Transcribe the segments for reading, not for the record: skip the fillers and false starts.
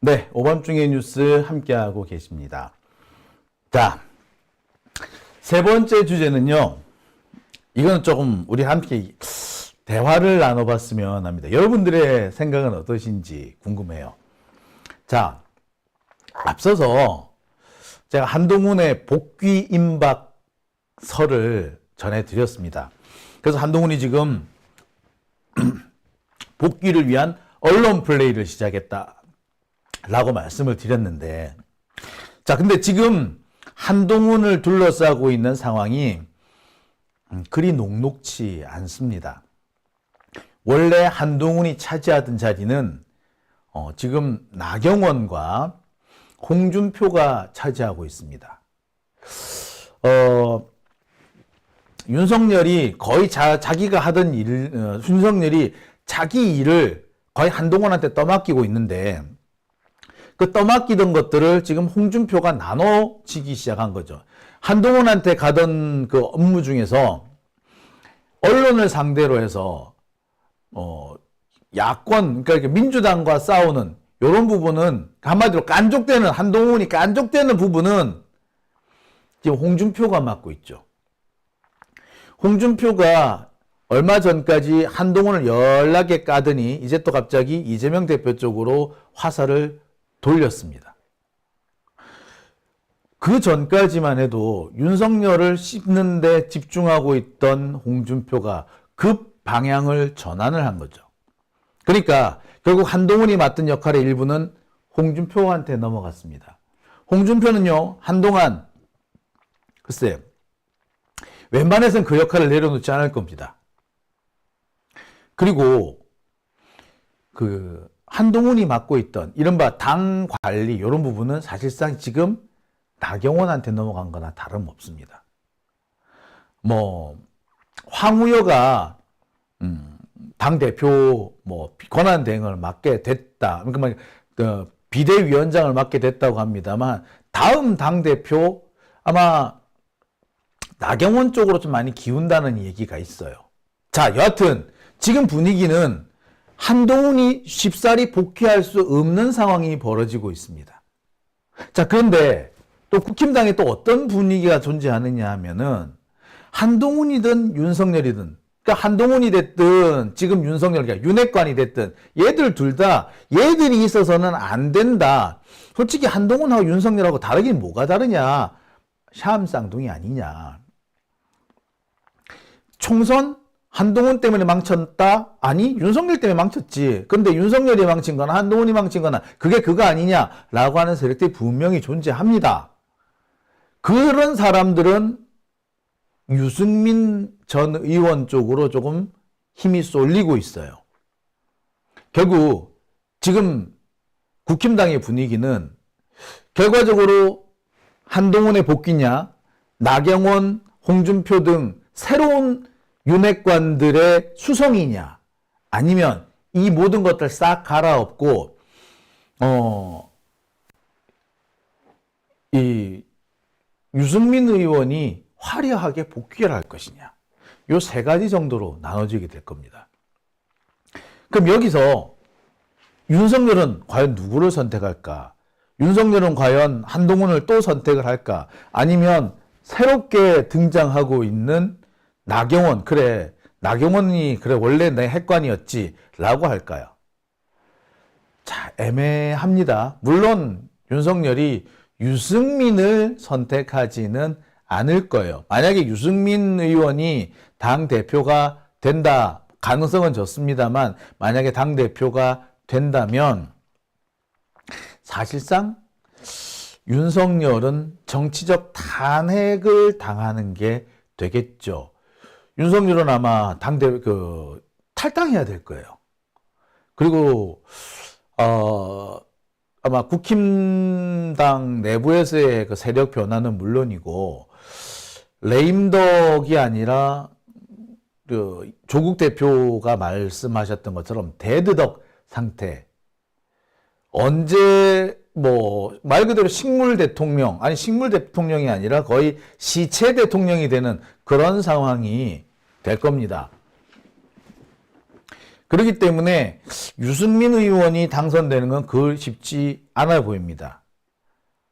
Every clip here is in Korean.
네, 오밤중의 뉴스 함께하고 계십니다. 자, 세 번째 주제는요. 이건 조금 우리 함께 대화를 나눠봤으면 합니다. 여러분들의 생각은 어떠신지 궁금해요. 자, 앞서서 제가 한동훈의 복귀 임박설을 전해드렸습니다. 그래서 한동훈이 지금 복귀를 위한 언론 플레이를 시작했다 라고 말씀을 드렸는데, 자, 근데 지금 한동훈을 둘러싸고 있는 상황이 그리 녹록치 않습니다. 원래 한동훈이 차지하던 자리는 지금 나경원과 홍준표가 차지하고 있습니다. 윤석열이 거의 자기가 하던 윤석열이 자기 일을 거의 한동훈한테 떠맡기고 있는데, 그 떠맡기던 것들을 지금 홍준표가 나눠지기 시작한 거죠. 한동훈한테 가던 그 업무 중에서 언론을 상대로 해서 야권, 그러니까 민주당과 싸우는 이런 부분은 한마디로 한동훈이 깐족되는 부분은 지금 홍준표가 맡고 있죠. 홍준표가 얼마 전까지 한동훈을 연락에 까더니 이제 또 갑자기 이재명 대표 쪽으로 화살을 돌렸습니다. 그 전까지만 해도 윤석열을 씹는 데 집중하고 있던 홍준표가 급 방향을 전환을 한 거죠. 그러니까 결국 한동훈이 맡은 역할의 일부는 홍준표한테 넘어갔습니다. 홍준표는요, 한동안 글쎄 웬만해서는 그 역할을 내려놓지 않을 겁니다. 그리고 한동훈이 맡고 있던 이른바 당 관리 이런 부분은 사실상 지금 나경원한테 넘어간 거나 다름없습니다. 황우여가 당대표 권한 대행을 맡게 됐다. 그러니까 비대위원장을 맡게 됐다고 합니다만, 다음 당대표 아마 나경원 쪽으로 좀 많이 기운다는 얘기가 있어요. 자, 여하튼 지금 분위기는 한동훈이 쉽사리 복귀할 수 없는 상황이 벌어지고 있습니다. 자, 그런데 또 국힘당에 또 어떤 분위기가 존재하느냐 하면은, 한동훈이든 윤석열이든, 그러니까 한동훈이 됐든 지금 윤석열, 그러니까 윤핵관이 됐든 얘들 둘 다 얘들이 있어서는 안 된다. 솔직히 한동훈하고 윤석열하고 다르긴 뭐가 다르냐? 샤암쌍둥이 아니냐. 총선 한동훈 때문에 망쳤다? 아니, 윤석열 때문에 망쳤지. 그런데 윤석열이 망친 거나 한동훈이 망친 거나 그게 그거 아니냐라고 하는 세력들이 분명히 존재합니다. 그런 사람들은 유승민 전 의원 쪽으로 조금 힘이 쏠리고 있어요. 결국 지금 국힘당의 분위기는 결과적으로 한동훈의 복귀냐, 나경원, 홍준표 등 새로운 윤핵관들의 수성이냐, 아니면 이 모든 것들 싹 갈아엎고 이 유승민 의원이 화려하게 복귀를 할 것이냐, 요 세 가지 정도로 나눠지게 될 겁니다. 그럼 여기서 윤석열은 과연 누구를 선택할까? 윤석열은 과연 한동훈을 또 선택을 할까? 아니면 새롭게 등장하고 있는 나경원, 그래, 나경원이 그래 원래 내 핵관이었지 라고 할까요? 자, 애매합니다. 물론 윤석열이 유승민을 선택하지는 않을 거예요. 만약에 유승민 의원이 당대표가 된다, 가능성은 적습니다만 만약에 당대표가 된다면 사실상 윤석열은 정치적 탄핵을 당하는 게 되겠죠. 윤석열은 아마 탈당해야 될 거예요. 그리고 아마 국힘당 내부에서의 그 세력 변화는 물론이고, 레임덕이 아니라 조국 대표가 말씀하셨던 것처럼 대드덕 상태, 언제 말 그대로 식물 대통령, 아니 식물 대통령이 아니라 거의 시체 대통령이 되는 그런 상황이 될 겁니다. 그렇기 때문에 유승민 의원이 당선되는 건 그걸 쉽지 않아 보입니다.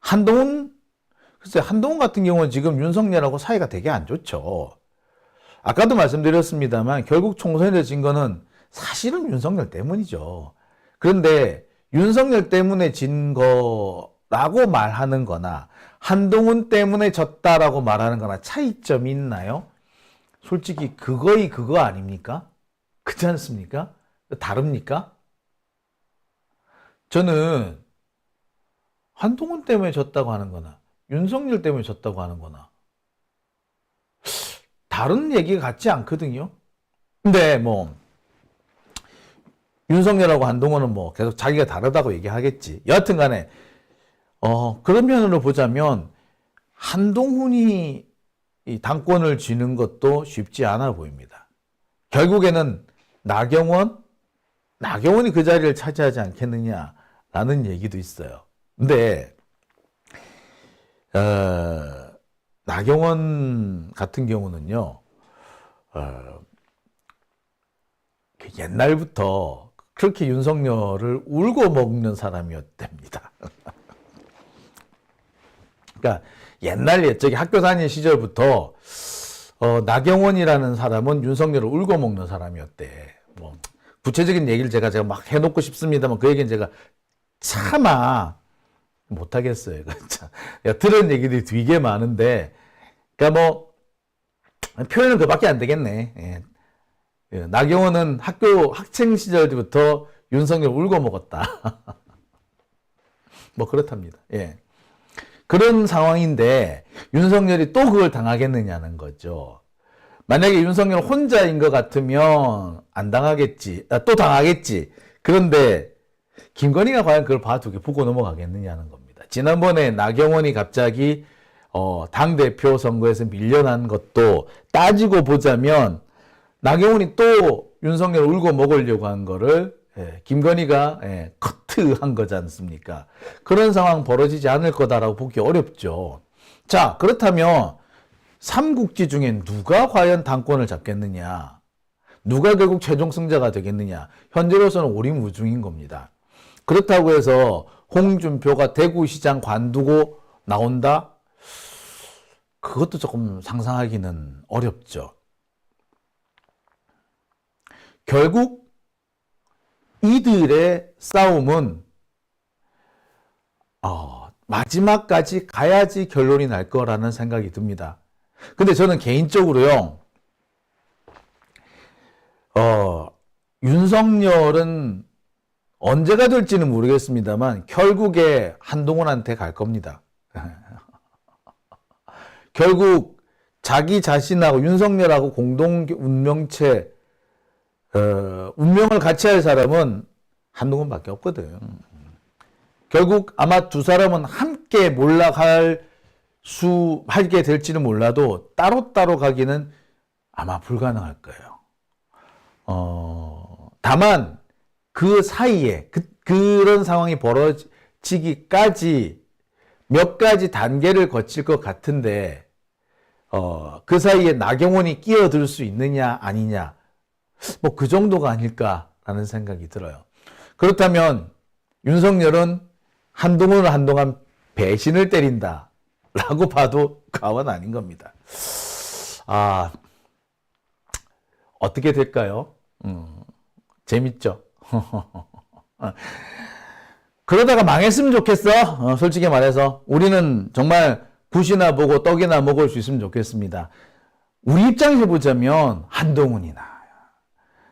글쎄, 한동훈 같은 경우는 지금 윤석열하고 사이가 되게 안 좋죠. 아까도 말씀드렸습니다만 결국 총선에 진 거는 사실은 윤석열 때문이죠. 그런데 윤석열 때문에 진 거라고 말하는 거나 한동훈 때문에 졌다라고 말하는 거나 차이점이 있나요? 솔직히 그거 아닙니까? 그렇지 않습니까? 다릅니까? 저는 한동훈 때문에 졌다고 하는 거나 윤석열 때문에 졌다고 하는 거나 다른 얘기가 같지 않거든요. 근데 뭐 윤석열하고 한동훈은 뭐 계속 자기가 다르다고 얘기하겠지. 여하튼 간에 그런 면으로 보자면 한동훈이 이 당권을 쥐는 것도 쉽지 않아 보입니다. 결국에는 나경원이 그 자리를 차지하지 않겠느냐라는 얘기도 있어요. 근데 나경원 같은 경우는요, 옛날부터 그렇게 윤석열을 울고 먹는 사람이었답니다. 그러니까 옛날 저기 학교 다닐 시절부터 나경원이라는 사람은 윤석열을 울고 먹는 사람이었대. 뭐 구체적인 얘기를 제가 막 해놓고 싶습니다만 그 얘기는 제가 차마 못하겠어요. 들은 얘기들이 되게 많은데, 그러니까 뭐 표현은 그밖에 안 되겠네. 예. 나경원은 학생 시절부터 윤석열 울고 먹었다. 뭐 그렇답니다. 예. 그런 상황인데 윤석열이 또 그걸 당하겠느냐는 거죠. 만약에 윤석열 혼자인 것 같으면 안 당하겠지. 또 당하겠지. 그런데 김건희가 과연 그걸 봐두게 보고 넘어가겠느냐는 겁니다. 지난번에 나경원이 갑자기 당대표 선거에서 밀려난 것도 따지고 보자면 나경원이 또 윤석열 울고 먹으려고 한 거를 김건희가 커트한 거지 않습니까? 그런 상황 벌어지지 않을 거다라고 보기 어렵죠. 자, 그렇다면 삼국지 중에 누가 과연 당권을 잡겠느냐? 누가 결국 최종 승자가 되겠느냐? 현재로서는 오리무중인 겁니다. 그렇다고 해서 홍준표가 대구시장 관두고 나온다? 그것도 조금 상상하기는 어렵죠. 결국 이들의 싸움은 마지막까지 가야지 결론이 날 거라는 생각이 듭니다. 근데 저는 개인적으로요, 윤석열은 언제가 될지는 모르겠습니다만 결국에 한동훈한테 갈 겁니다. 결국 자기 자신하고 윤석열하고 공동 운명체, 운명을 같이 할 사람은 한동훈밖에 없거든. 결국 아마 두 사람은 함께 하게 될지는 몰라도 따로따로 가기는 아마 불가능할 거예요. 다만 그 사이에 그런 상황이 벌어지기까지 몇 가지 단계를 거칠 것 같은데 그 사이에 나경원이 끼어들 수 있느냐 아니냐, 뭐 그 정도가 아닐까라는 생각이 들어요. 그렇다면 윤석열은 한동훈을 한동안 배신을 때린다라고 봐도 과언 아닌 겁니다. 어떻게 될까요? 재밌죠? 그러다가 망했으면 좋겠어. 솔직히 말해서 우리는 정말 굿이나 보고 떡이나 먹을 수 있으면 좋겠습니다. 우리 입장에서 보자면 한동훈이나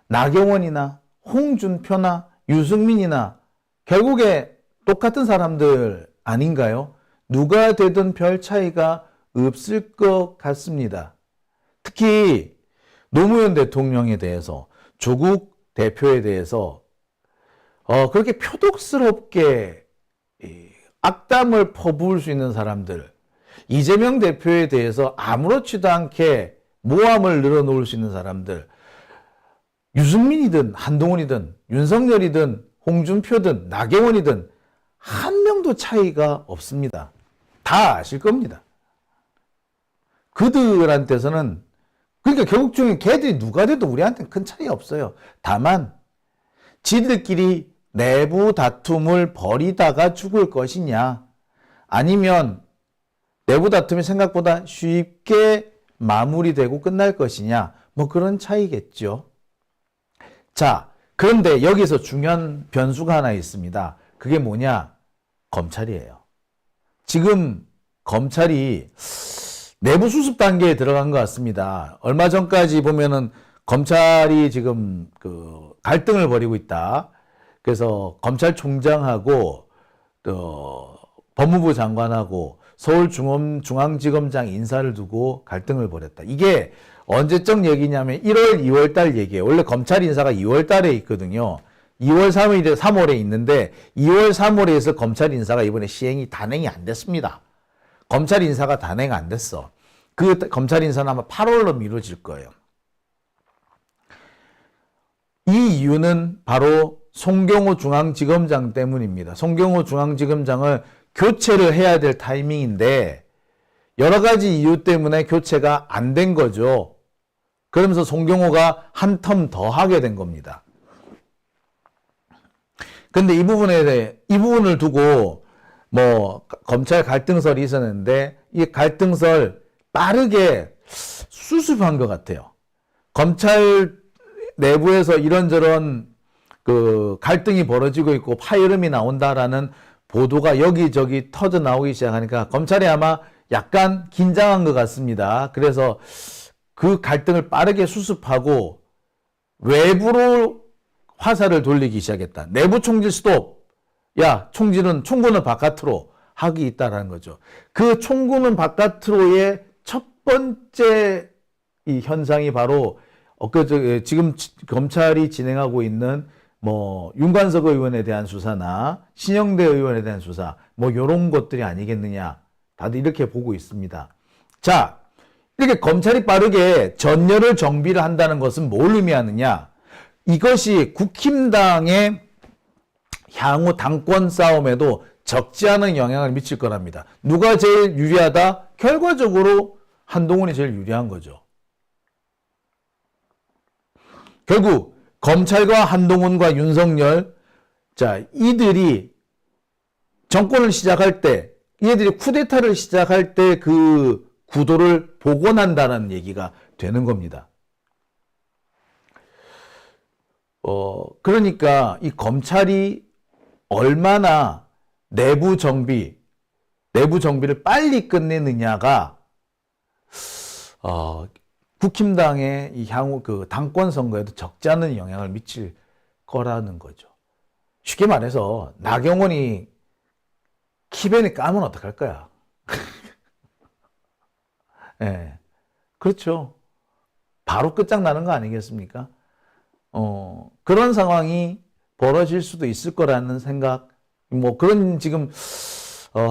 나경원이나 홍준표나 유승민이나 결국에 똑같은 사람들 아닌가요? 누가 되든 별 차이가 없을 것 같습니다. 특히 노무현 대통령에 대해서, 조국 대표에 대해서 그렇게 표독스럽게 악담을 퍼부을 수 있는 사람들, 이재명 대표에 대해서 아무렇지도 않게 모함을 늘어놓을 수 있는 사람들, 유승민이든 한동훈이든 윤석열이든 홍준표든 나경원이든 한 명도 차이가 없습니다. 다 아실 겁니다. 그들한테서는, 그러니까 결국 중에 걔들이 누가 돼도 우리한테는 큰 차이 없어요. 다만 지들끼리 내부 다툼을 벌이다가 죽을 것이냐, 아니면 내부 다툼이 생각보다 쉽게 마무리되고 끝날 것이냐, 뭐 그런 차이겠죠. 자, 그런데 여기서 중요한 변수가 하나 있습니다. 그게 뭐냐? 검찰이에요. 지금 검찰이 내부 수습 단계에 들어간 것 같습니다. 얼마 전까지 보면은 검찰이 지금 그 갈등을 벌이고 있다. 그래서 검찰총장하고 또 법무부 장관하고 서울중앙지검장 인사를 두고 갈등을 벌였다. 이게 언제적 얘기냐면 1월, 2월 달 얘기예요. 원래 검찰 인사가 2월 달에 있거든요. 2월 3일에 3월에 있는데 2월 3월에 해서 검찰 인사가 이번에 단행이 안 됐습니다. 검찰 인사가 단행 안 됐어. 그 검찰 인사는 아마 8월로 미뤄질 거예요. 이 이유는 바로 송경호 중앙지검장 때문입니다. 송경호 중앙지검장을 교체를 해야 될 타이밍인데 여러 가지 이유 때문에 교체가 안 된 거죠. 그러면서 송경호가 한 텀 더 하게 된 겁니다. 근데 이 부분을 두고 뭐 검찰 갈등설이 있었는데 이 갈등설 빠르게 수습한 것 같아요. 검찰 내부에서 이런저런 그 갈등이 벌어지고 있고 파열음이 나온다라는 보도가 여기저기 터져 나오기 시작하니까 검찰이 아마 약간 긴장한 것 같습니다. 그래서 그 갈등을 빠르게 수습하고 외부로 화살을 돌리기 시작했다. 내부 총질 스톱. 야, 총군은 바깥으로 하기 있다라는 거죠. 그 총군은 바깥으로의 첫 번째 이 현상이 바로 지금 검찰이 진행하고 있는 뭐 윤관석 의원에 대한 수사나 신영대 의원에 대한 수사 뭐 이런 것들이 아니겠느냐. 다들 이렇게 보고 있습니다. 자, 이렇게 검찰이 빠르게 전열을 정비를 한다는 것은 뭘 의미하느냐? 이것이 국힘당의 향후 당권 싸움에도 적지 않은 영향을 미칠 거랍니다. 누가 제일 유리하다? 결과적으로 한동훈이 제일 유리한 거죠. 결국 검찰과 한동훈과 윤석열, 자, 이들이 정권을 시작할 때, 얘들이 쿠데타를 시작할 때 그 구도를 복원한다는 얘기가 되는 겁니다. 그러니까 이 검찰이 얼마나 내부 정비를 빨리 끝내느냐가 국힘당의 이 향후 그 당권 선거에도 적지 않은 영향을 미칠 거라는 거죠. 쉽게 말해서 나경원이 키벤이 까면 어떡할 거야? 네, 그렇죠. 바로 끝장나는 거 아니겠습니까? 그런 상황이 벌어질 수도 있을 거라는 생각, 뭐 그런 지금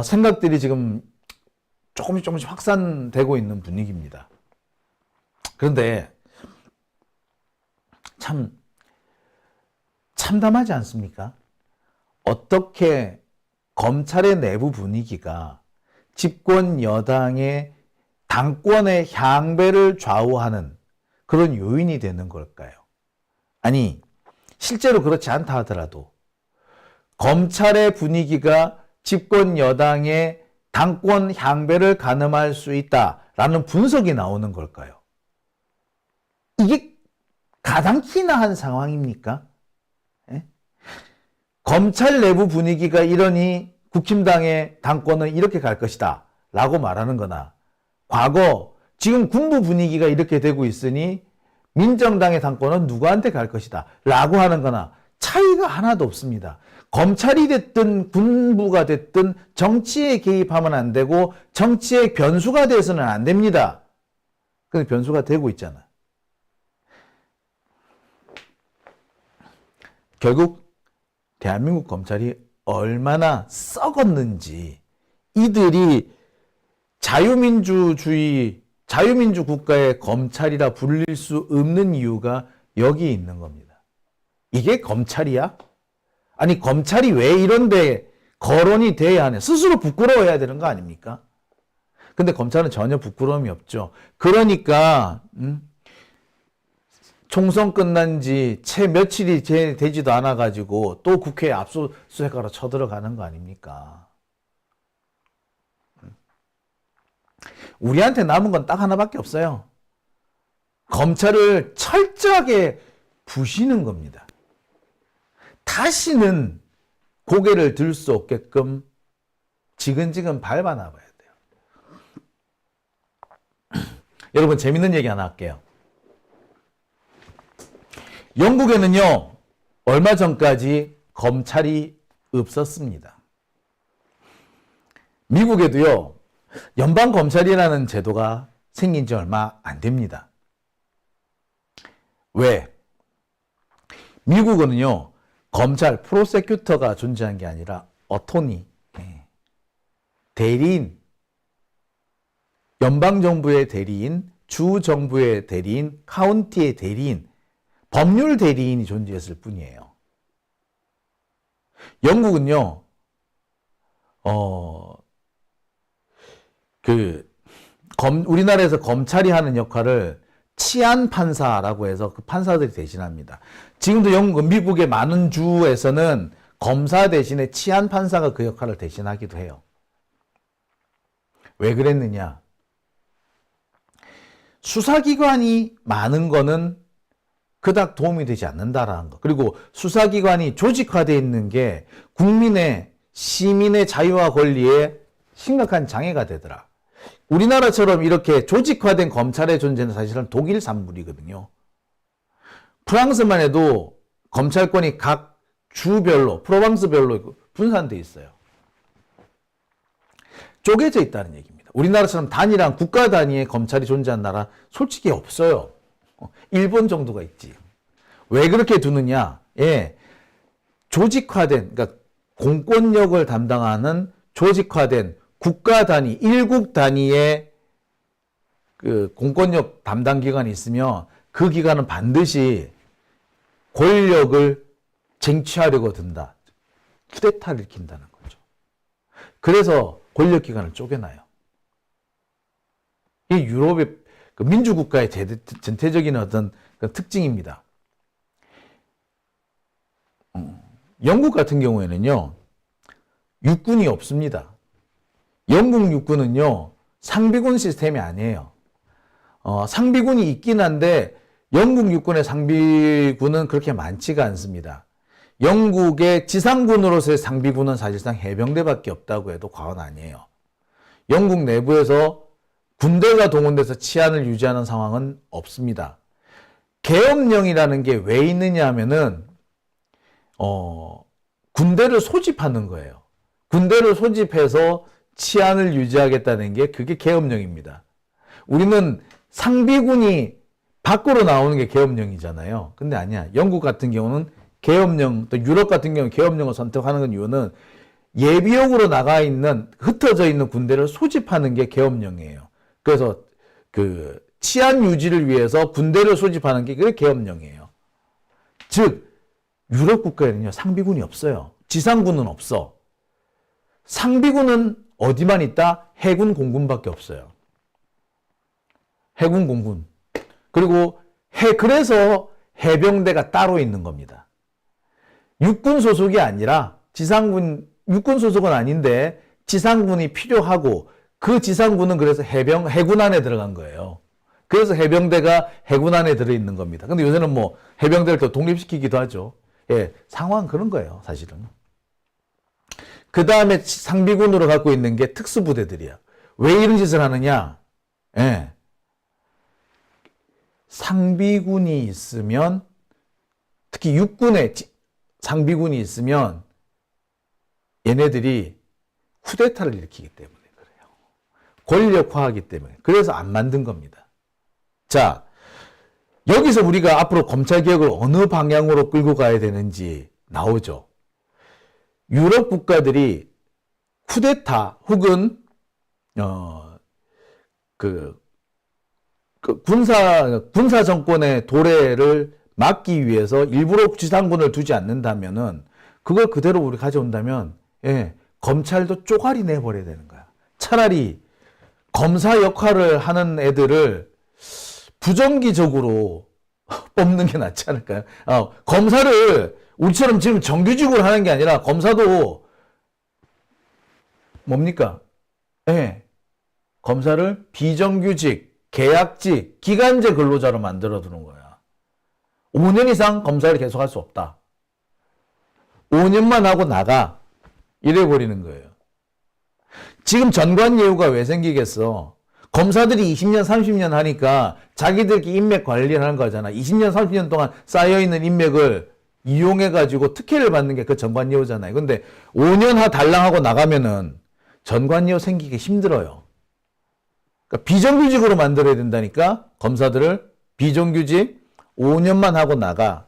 생각들이 지금 조금씩 확산되고 있는 분위기입니다. 그런데 참 참담하지 않습니까? 어떻게 검찰의 내부 분위기가 집권 여당의 당권의 향배를 좌우하는 그런 요인이 되는 걸까요? 아니, 실제로 그렇지 않다 하더라도 검찰의 분위기가 집권 여당의 당권 향배를 가늠할 수 있다라는 분석이 나오는 걸까요? 이게 가당키나 한 상황입니까? 예? 검찰 내부 분위기가 이러니 국힘당의 당권은 이렇게 갈 것이다 라고 말하는 거나, 과거 지금 군부 분위기가 이렇게 되고 있으니 민정당의 당권은 누구한테 갈 것이다 라고 하는 거나 차이가 하나도 없습니다. 검찰이 됐든 군부가 됐든 정치에 개입하면 안 되고 정치의 변수가 돼서는 안 됩니다. 근데 변수가 되고 있잖아. 결국 대한민국 검찰이 얼마나 썩었는지, 이들이 자유민주 국가의 검찰이라 불릴 수 없는 이유가 여기 있는 겁니다. 이게 검찰이야? 아니, 검찰이 왜 이런데 거론이 돼야 하냐? 스스로 부끄러워해야 되는 거 아닙니까? 근데 검찰은 전혀 부끄러움이 없죠. 그러니까 총선 끝난 지 채 며칠이 되지도 않아가지고 또 국회에 압수수색하러 쳐들어가는 거 아닙니까? 우리한테 남은 건 딱 하나밖에 없어요. 검찰을 철저하게 부시는 겁니다. 다시는 고개를 들 수 없게끔 지근지근 밟아나가야 돼요. 여러분, 재밌는 얘기 하나 할게요. 영국에는요, 얼마 전까지 검찰이 없었습니다. 미국에도요, 연방검찰이라는 제도가 생긴 지 얼마 안 됩니다. 왜? 미국은요, 검찰, 프로세큐터가 존재한 게 아니라 어토니, 대리인, 연방정부의 대리인, 주정부의 대리인, 카운티의 대리인, 법률 대리인이 존재했을 뿐이에요. 영국은요, 우리나라에서 검찰이 하는 역할을 치안 판사라고 해서 그 판사들이 대신합니다. 지금도 미국의 많은 주에서는 검사 대신에 치안 판사가 그 역할을 대신하기도 해요. 왜 그랬느냐? 수사기관이 많은 거는 그닥 도움이 되지 않는다라는 거. 그리고 수사기관이 조직화되어 있는 게 시민의 자유와 권리에 심각한 장애가 되더라. 우리나라처럼 이렇게 조직화된 검찰의 존재는 사실은 독일 산물이거든요. 프랑스만 해도 검찰권이 각 주별로, 프로방스별로 분산되어 있어요. 쪼개져 있다는 얘기입니다. 우리나라처럼 단일한 국가 단위의 검찰이 존재한 나라 솔직히 없어요. 일본 정도가 있지. 왜 그렇게 두느냐? 조직화된, 그러니까 공권력을 담당하는 조직화된 국가 단위, 일국 단위의 그 공권력 담당 기관이 있으면 그 기관은 반드시 권력을 쟁취하려고 든다. 쿠데타를 일으킨다는 거죠. 그래서 권력기관을 쪼개놔요. 이 유럽의 그 민주국가의 전체적인 어떤 그 특징입니다. 영국 같은 경우에는요, 육군이 없습니다. 영국 육군은요, 상비군 시스템이 아니에요. 상비군이 있긴 한데, 영국 육군의 상비군은 그렇게 많지가 않습니다. 영국의 지상군으로서의 상비군은 사실상 해병대밖에 없다고 해도 과언 아니에요. 영국 내부에서 군대가 동원돼서 치안을 유지하는 상황은 없습니다. 계엄령이라는 게 왜 있느냐 하면은, 군대를 소집하는 거예요. 군대를 소집해서 치안을 유지하겠다는 게 그게 계엄령입니다. 우리는 상비군이 밖으로 나오는 게 계엄령이잖아요. 근데 아니야. 영국 같은 경우는 계엄령, 또 유럽 같은 경우는 계엄령을 선택하는 이유는 예비역으로 나가 있는, 흩어져 있는 군대를 소집하는 게 계엄령이에요. 그래서 그 치안 유지를 위해서 군대를 소집하는 게 그게 계엄령이에요. 즉, 유럽 국가에는요, 상비군이 없어요. 지상군은 없어. 상비군은 어디만 있다? 해군, 공군밖에 없어요. 해군, 공군. 그리고 그래서 해병대가 따로 있는 겁니다. 육군 소속이 아니라 육군 소속은 아닌데 지상군이 필요하고 그 지상군은 그래서 해군 안에 들어간 거예요. 그래서 해병대가 해군 안에 들어있는 겁니다. 근데 요새는 뭐 해병대를 더 독립시키기도 하죠. 상황은 그런 거예요, 사실은. 그 다음에 상비군으로 갖고 있는 게 특수부대들이야. 왜 이런 짓을 하느냐? 상비군이 있으면, 특히 육군에 상비군이 있으면 얘네들이 쿠데타를 일으키기 때문에 그래요. 권력화하기 때문에. 그래서 안 만든 겁니다. 자, 여기서 우리가 앞으로 검찰개혁을 어느 방향으로 끌고 가야 되는지 나오죠. 유럽 국가들이 쿠데타 혹은 군사 정권의 도래를 막기 위해서 일부러 지상군을 두지 않는다면은 그걸 그대로 우리 가져온다면 검찰도 쪼가리 내버려야 되는 거야. 차라리 검사 역할을 하는 애들을 부정기적으로 뽑는 게 낫지 않을까요? 검사를 우리처럼 지금 정규직으로 하는 게 아니라 검사도 뭡니까? 예. 검사를 비정규직, 계약직, 기간제 근로자로 만들어 두는 거야. 5년 이상 검사를 계속할 수 없다. 5년만 하고 나가. 이래 버리는 거예요. 지금 전관예우가 왜 생기겠어? 검사들이 20년, 30년 하니까 자기들끼리 인맥 관리를 하는 거잖아. 20년, 30년 동안 쌓여있는 인맥을 이용해가지고 특혜를 받는 게 그 전관예우잖아요. 근데 5년 달랑하고 나가면은 전관예우 생기기 힘들어요. 그러니까 비정규직으로 만들어야 된다니까? 검사들을 비정규직 5년만 하고 나가.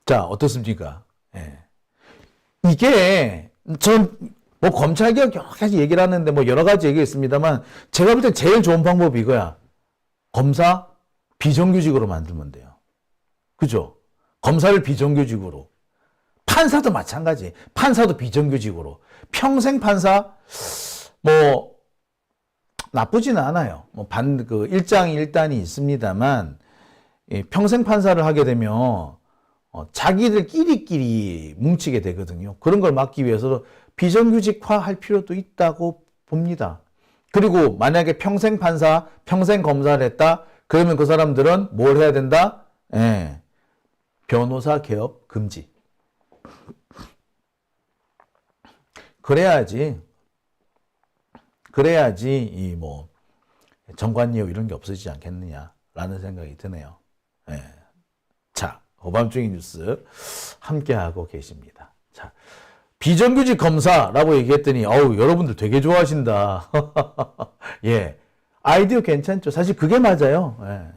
자, 어떻습니까? 예. 이게, 뭐, 검찰개혁 여러 가지 얘기를 하는데, 뭐, 여러 가지 얘기했습니다만, 제가 볼 때 제일 좋은 방법이 이거야. 검사 비정규직으로 만들면 돼요. 그죠? 검사를 비정규직으로. 판사도 마찬가지. 판사도 비정규직으로. 평생 판사, 뭐, 나쁘지는 않아요. 뭐, 일장일단이 있습니다만, 평생 판사를 하게 되면, 자기들끼리 뭉치게 되거든요. 그런 걸 막기 위해서 비정규직화 할 필요도 있다고 봅니다. 그리고 만약에 평생 판사, 평생 검사를 했다? 그러면 그 사람들은 뭘 해야 된다? 예. 변호사 개업 금지. 그래야지, 정관예우 이런 게 없어지지 않겠느냐라는 생각이 드네요. 예. 자. 오밤중의 뉴스 함께하고 계십니다. 자, 비정규직 검사라고 얘기했더니, 여러분들 되게 좋아하신다. 예. 아이디어 괜찮죠? 사실 그게 맞아요. 예.